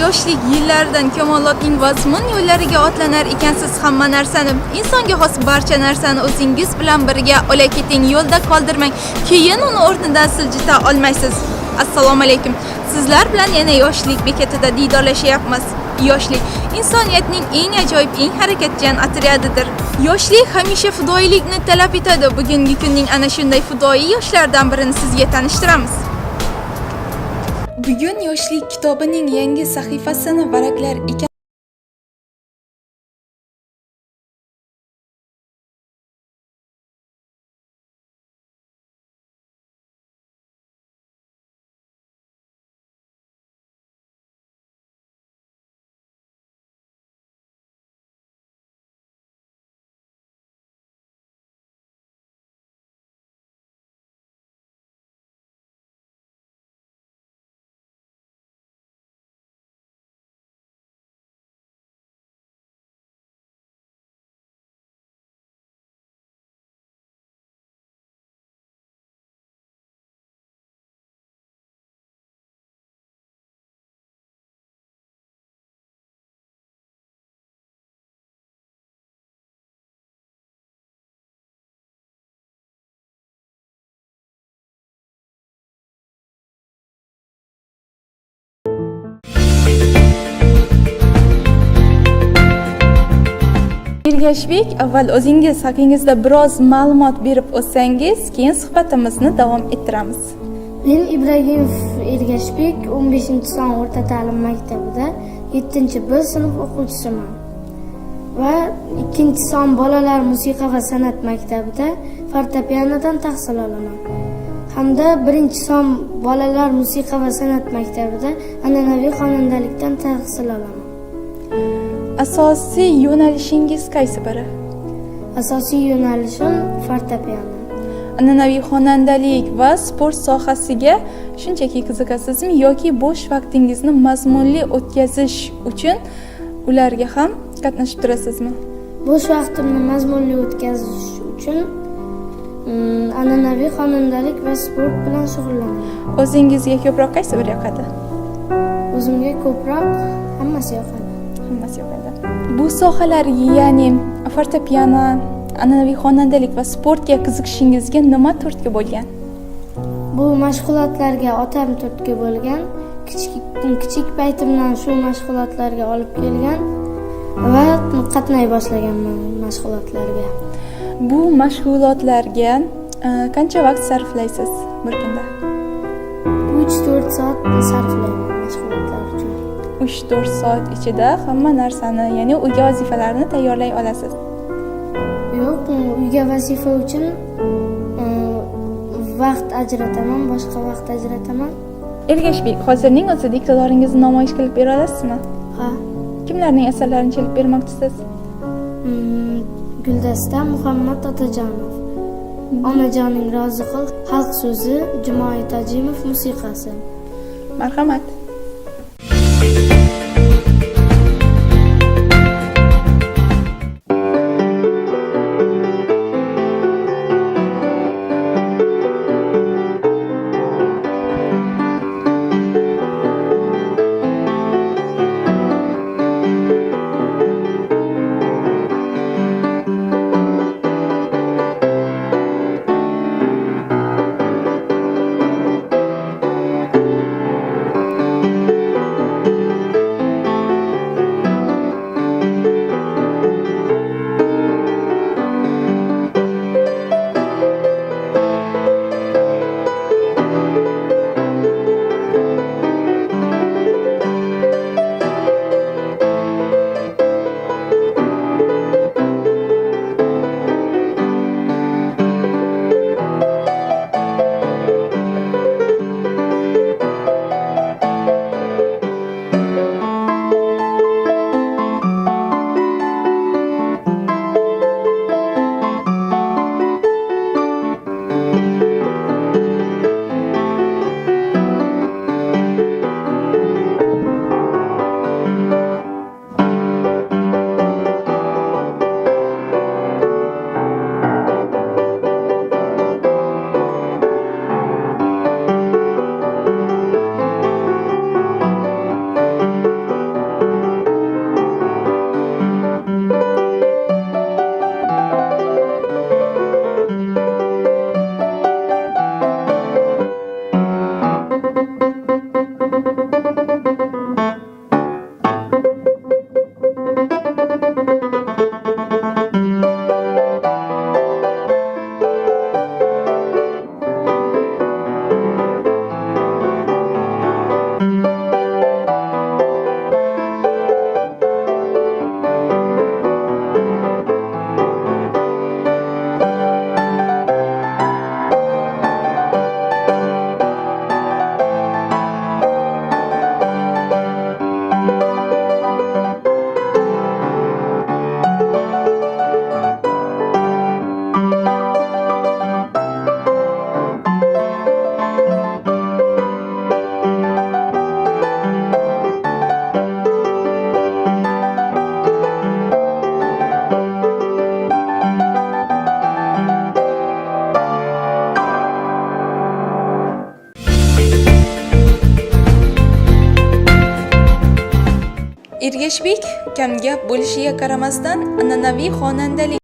yoshlik yillaridan kamolotning vazmin yo'llariga otlanar ekansiz hamma narsani, insonga xos barcha narsani o'zingiz bilan birga ola keting, yo'lda qoldirmang, keyin uni o'rnidan siljita olmaysiz. Assalomu alaykum. Sizlar bilan yana yoshlik bekatida diydorlashyapmiz. Yoshlik insoniyatning eng ajoyib, eng harakatchan otryadidir. Yoshlik hamisha fidoyilikni talab etadi. Bugungi kunning ana shunday fidoyi yoshlardan birini sizga tanishtiramiz. Bugun yoshlik kitobining yangi sahifasini varaqlar ekan. Ergashbek, avval o'zingiz haqingizda biroz ma'lumot berib o'tsangiz, keyin suhbatimizni davom ettiramiz. Men Ibragimov Ergashbek 15-son o'rta ta'lim maktabida 7-B sinf o'quvchisiman va 2-son bolalar musiqa va san'at maktabida fortepianodan tahsil olaman. Hamda 1-son bolalar musiqa va san'at maktabida an'anaviy xonandalikdan tahsil olaman. Asosiy yo'nalishingiz qaysi biri? Asosiy yo'nalishim fortepiano. An'anaviy xonandalik va sport sohasiga shunchaki qiziqasizmi yoki bo'sh vaqtingizni mazmunli o'tkazish uchun ularga ham qatnashib turasizmi? Bo'sh vaqtimni mazmunli o'tkazish uchun an'anaviy xonandalik va sport bilan shug'ullanaman. O'zingizga ko'proq qaysi biri yoqadi? O'zimga ko'proq hammasi yoqadi. Hammasi yoqadi. Bu sohalar, ya'ni fortepiano, an'anaviy xonandalik va sportga qiziqishingizga nima turtki bo'lgan? Bu mashg'ulotlarga otam turtki bo'lgan. Kichik paytimdan shu mashg'ulotlarga olib kelgan va qatnay boshlaganman mashg'ulotlarga. Bu mashg'ulotlarga qancha vaqt sarflaysiz bir kunda? 3-4 soat sarflayman mashg'ulotlar uchun. 3-4 soat ichida hamma narsani, ya'ni uyga vazifalarni tayyorlay olasiz. Yo'q, uyga vazifa uchun vaqt ajrataman, boshqa vaqt ajrataman. Ergashbek, hozirning o'zida iqtidoringizni namoyish qilib bera olasizmi? Ha. Kimlarning asarlarini chelib bermoqchisiz? Guldasta Muhammad Otajonov, Onajoning rozi qil, xalq so'zi, Jumoy Tojimov musiqasi. Marhamat. Ergashbek kamgap bo'lishiga qaramasdan an'anaviy xonandalik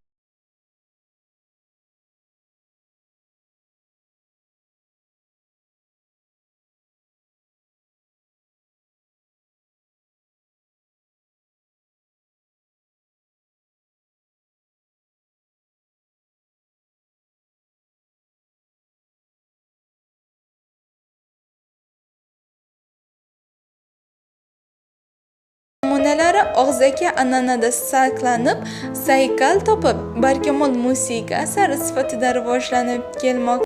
namunalari og'zaki an'anada saqlanib, saykal topib, barkamol musiqa asari sifatida rivojlanib kelmoqda.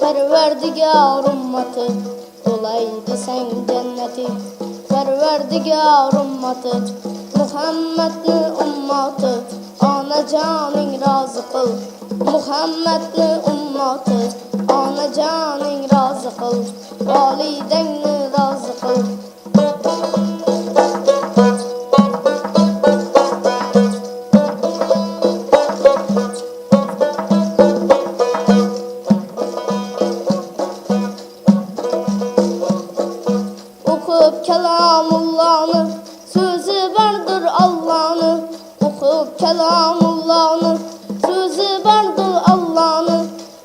Parvardigar ummati, bo'lay desang jannati. Parvardigar ummati, Muhammadni ummati, onajoning rozi qil. Muhammadni ummati, onajoning rozi qil. Volidangni rozi qil. Kelamullah'nı, sözü vardır Allah'nı. Okup kelamullah'nı, sözü vardır Allah'nı.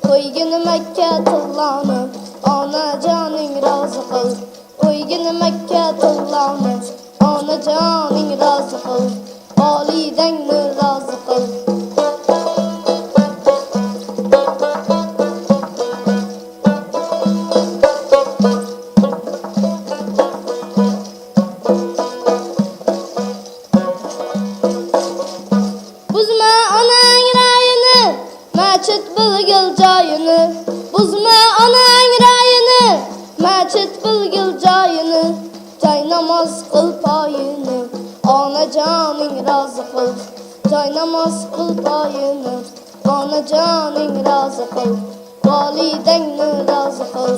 Koygin Mekke tullah'nı, ana canın razı kıl. Koygin Mekke tullah'nı, ana canın razı kıl. Validengni razı kıl. Buzma anang rayini, machit bilgil joyini, joy namoz qil poyini, onajoning rozi qil. Joy namoz qil poyini, onajoning rozi qil. Volidangni rozi qil.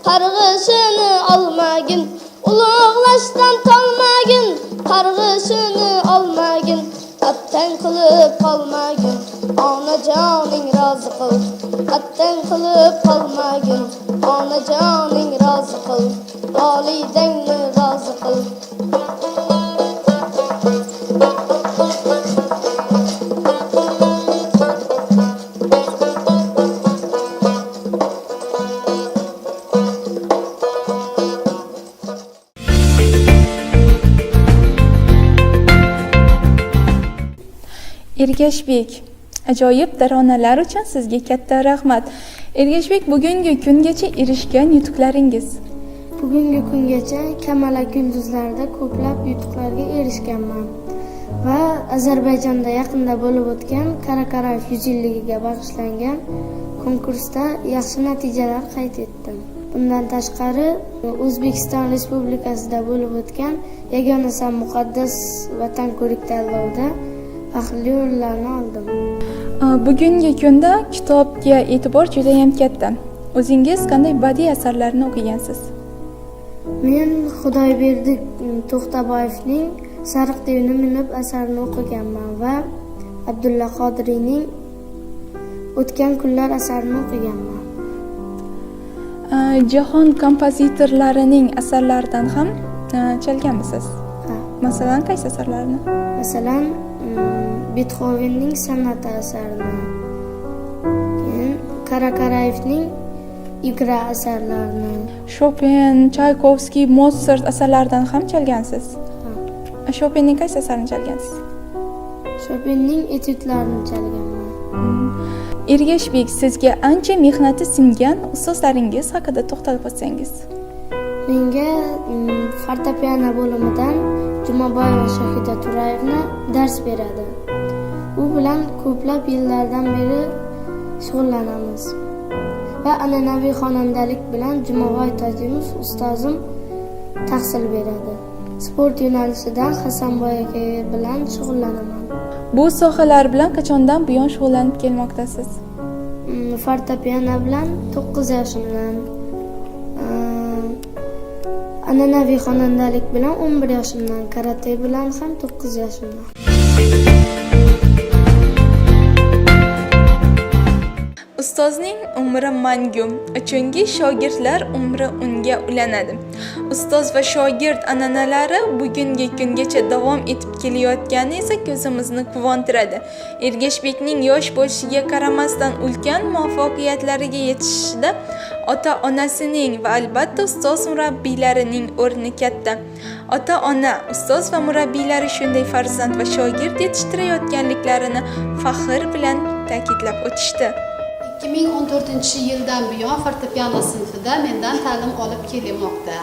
Qarg'ishini olmagin, ulug'lashdan tolmagin, qarg'ishini olmagin, attan qilib qolmagin, onajoning rozi qil. Attan qilib qolmagin, onajoning rozi qil. Volidangni rozi qil. Ergashbek, ajoyib taronalar uchun sizga katta rahmat. Ergashbek, bugungi kungacha erishgan yutuqlaringiz? Bugungi kungacha Kamalak yulduzlarida ko'plab yutuqlarga erishganman va Ozarbayjonda yaqinda bo'lib o'tgan Karakarayev 100 yilligiga bag'ishlangan konkursda yaxshi natijalar qayd etdim. Bundan tashqari O'zbekiston Respublikasida bo'lib o'tgan Yagona San muqaddas vatan ko'rik tanlovida faxrli o'rinlarni oldim. Bugungi kunda kitobga e'tibor juda ham katta. O'zingiz qanday badiiy asarlarni o'qigansiz? Men Xudoyberdi To'xtaboyevning Sariq devni minib asarini o'qiganman va Abdulla Qodiriyning O'tgan kunlar asarini o'qiganman. Jahon kompozitorlarining asarlaridan ham chalganmisiz? Ha. Masalan, qaysi asarlarni? Masalan, Beethovenning san'ati asarini, keyin Karakarayevning Igra asarlarini, Chopin, Tchaikovsky, Mozart asarlaridan ham chalgansiz? Chopinning qaysi asarini chalgansiz? Chopinning etyudlarini chalganman. Ergashbek, sizga ancha mehnati singan ustozlaringiz haqida to'xtalib o'tsangiz. Menga fortepiano bo'limidan Jumaboyeva Shohida Turayevna dars beradi. U bilan ko'plab yillardan beri shug'ullanamiz. Va an'anaviy xonandalik bilan Jumaboy Tojimov ustozim tahsil beradi. Sport yo'nalishidan Hasanboy aka bilan shug'ullanaman. Bu sohalar bilan qachondan buyon shug'ullanib kelmoqdasiz? Fortepiano bilan 9 yoshimdan, an'anaviy xonandalik bilan 11 yoshimdan, karate bilan ham 9 yoshimdan. Ustozning umri mangu, chunki shogirdlar umri unga ulanadi. Ustoz va shogird an'analari bugungi kungacha davom etib kelayotgani esa ko'zimizni quvontiradi. Ergashbekning yosh bo'lishiga qaramasdan ulkan muvaffaqiyatlariga yetishishida ota-onasining va albatta ustoz murabbiylarining o'rni katta. Ota-ona, ustoz va murabbiylari shunday farzand va shogird yetishtirayotganliklarini faxr bilan ta'kidlab o'tishdi. 2014-yildan buyon fortepiano sinfida mendan ta'lim olib kelinmoqda.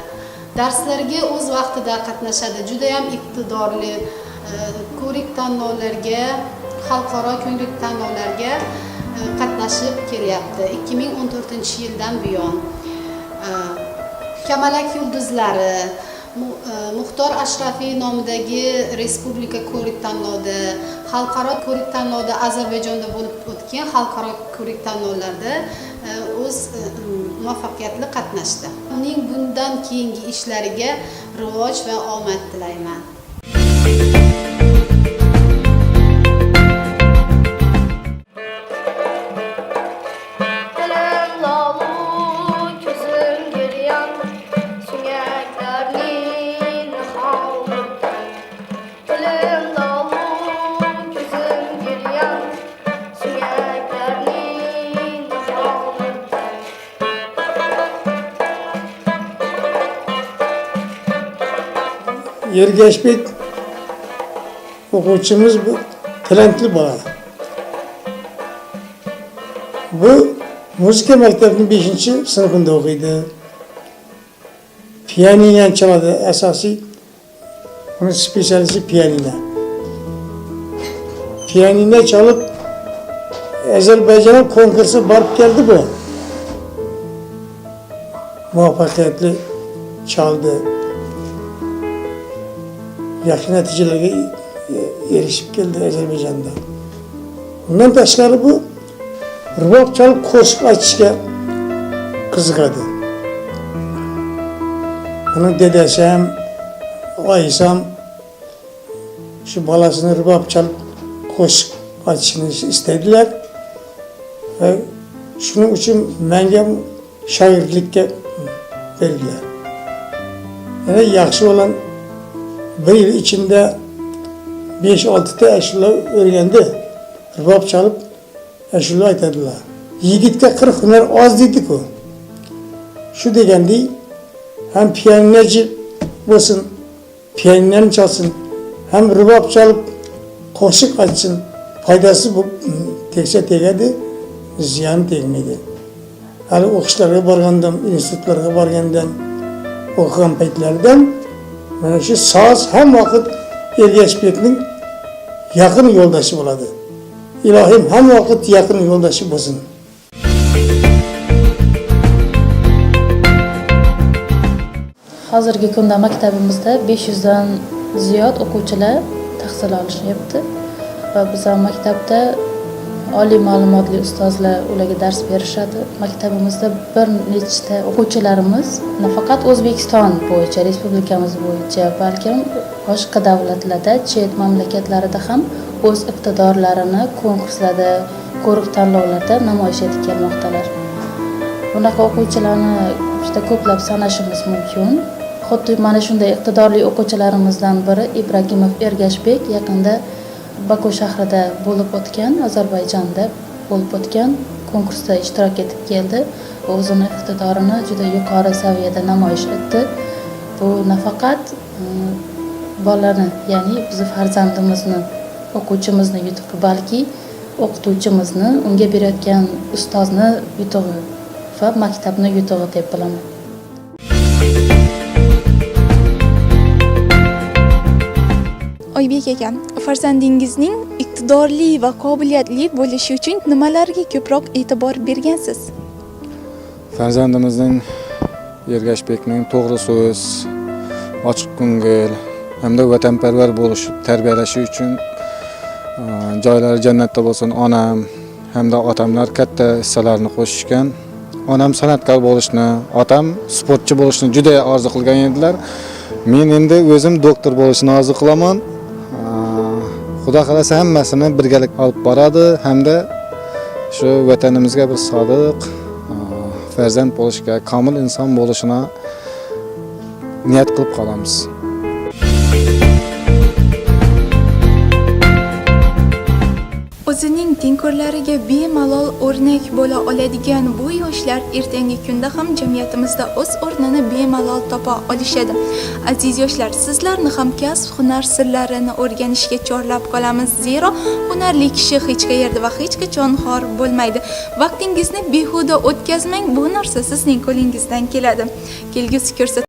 Darslarga o'z vaqtida qatnashadi. Juda ham iqtidorli, ko'rik tanlovlarga, xalqaro ko'rik tanlovlarga qatnashib kelyapti. 2014-yildan buyon Kamalak yulduzlari, Muxtor Ashrafiy nomidagi respublika ko'rik tanlovida, xalqaro ko'rik tanlovda Ozarbayjonda bo'lib o'tgan xalqaro ko'rik tanlovlarda o'z muvaffaqiyatli qatnashdi. Uning bundan keyingi ishlariga rivoj va omad tilayman. Ergashbek o'quvchimiz bu talantli bola. Bu muzika maktabining 5-sinfida o'qiydi. Pianino chaladi, asosiy uni specialisti pianino. Pianino chalib Ozarbayjon konkursiga borib keldi bu. Muvaffaqiyatli chaldi. Yaxshi natijalarga erishib keldi Ozarbayjonda. Undan tashqari bu rubob chalib qo'shiq aytishga qiziqadi. Uni dedasi ham, oyisi ham shu bolasini rubob chalib qo'shiq aytishini istaydilar. Va shuning uchun menga shogirdlikka berdilar. Yana yaxshi olan bir yil ichida 5-6 ta ashula o'rgandi. Rubob chalib ashula aytadilar. Yigitga 40 hunar oz deydi-ku. Shu degandek, ham pianinochi bo'lsin, pianinoni chalsin, ham rubob chalib qo'shiq aytsin. Foydasi bu tegsa tegadi, ziyoni tegmaydi. Hali o'qishlarga borgandan, institutlarga borgandan, o'qigan paytlardan mana shu soz ham vaqt Ergashbekning yaqin yo'ldoshi bo'ladi. Ilohim ham vaqt yaqin yo'ldoshi bo'lsin. Hozirgi kunda maktabimizda 500 dan ziyod o'quvchilar tahsil olishyapti va bizning maktabda oliy ma'lumotli ustozlar ularga dars berishadi. Maktabimizda bir nechta o'quvchilarimiz nafaqat O'zbekiston bo'yicha, respublikamiz bo'yicha, balkim boshqa davlatlarda, chet mamlakatlarida ham o'z iqtidorlarini konkurslarda, ko'rik tanlovlarda namoyish etib kelmoqdalar. Bunaqa o'quvchilarni juda ko'plab sanashimiz mumkin. Xuddi mana shunday iqtidorli o'quvchilarimizdan biri Ibragimov Ergashbek yaqinda Baku shahrida bo'lib o'tgan, Ozarbayjonda bo'lib o'tgan konkursda ishtirok etib keldi va o'zini iqtidorini juda yuqori saviyada namoyish etdi. Bu nafaqat bolani, ya'ni bizni farzandimizni, o'quvchimizni yutuqi, balki o'qituvchimizni, unga berayotgan ustozni yutug'i va maktabni yutug'i deb bilaman. Oybek aka, farzandingizning iqtidorli va qobiliyatli bo'lishi uchun nimalarga ko'proq e'tibor bergansiz? Farzandimizning Ergashbekning to'g'ri so'z, ochiq ko'ngil hamda vatanparvar bo'lish tarbiyalashi uchun joylari jannatda bo'lsin onam hamda otamlar katta hissalarni qo'shishgan. Onam san'atkor bo'lishni, otam sportchi bo'lishni juda orzu qilgan edilar. Men endi o'zim doktor bo'lishni orzu qilaman. Xudo xolasa hammasini birgalik olib boradi hamda shu vatanimizga bir sodiq farzand bo'lishga, komil inson bo'lishini niyat qilib qolamiz. O'zining tengqurlariga bemalol o'rnak bo'la oladigan bu yoshlar ertangi kunda ham jamiyatimizda o'z o'rnini bemalol topa olishadi. Aziz yoshlar, sizlarni ham kasb, hunar sirlarini o'rganishga chorlab qolamiz. Zero hunarli kishi hech qayerda va hech qachon xor bo'lmaydi. Vaqtingizni behuda o'tkazmang, bu narsa sizning qo'lingizdan keladi. Kelgusi ko'rsatuvda